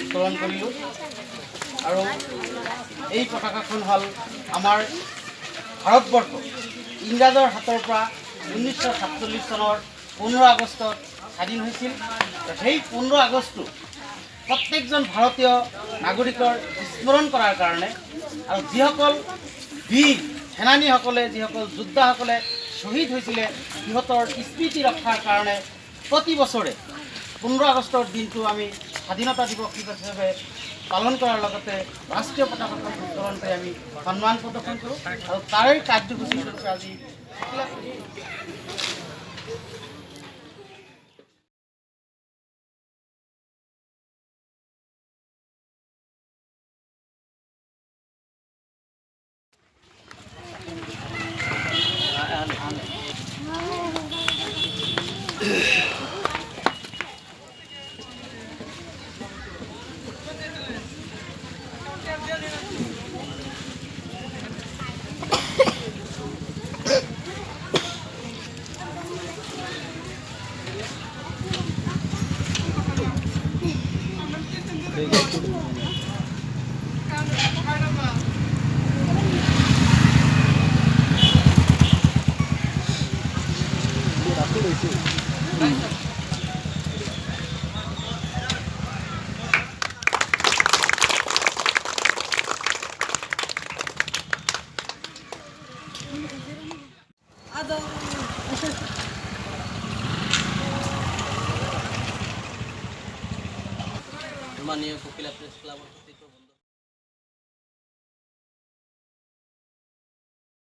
উত্তোলন কৰিলোঁ আৰু এই পতাকাখন হ'ল আমাৰ ভাৰতবৰ্ষ ইংৰাজৰ হাতৰ পৰা 1947 চনৰ 15 আগষ্টত স্বাধীন হৈছিল। সেই 15 আগষ্টটো প্ৰত্যেকজন ভাৰতীয় নাগৰিকৰ স্মৰণ কৰাৰ কাৰণে আৰু যিসকল বীৰ সেনানীসকলে যিসকল যোদ্ধাসকলে শ্বহীদ হৈছিলে সিহঁতৰ স্মৃতি ৰক্ষাৰ কাৰণে প্ৰতি বছৰে 15 আগষ্টৰ দিনটো আমি স্বাধীনতা দিৱস হিচাপে পালন কৰাৰ লগতে ৰাষ্ট্ৰীয় পতাকাখন উত্তোলন কৰি আমি সন্মান প্ৰদৰ্শন কৰোঁ আৰু তাৰে কাৰ্যসূচী হিচাপে আজি माननीय कोकिला प्रेस क्लब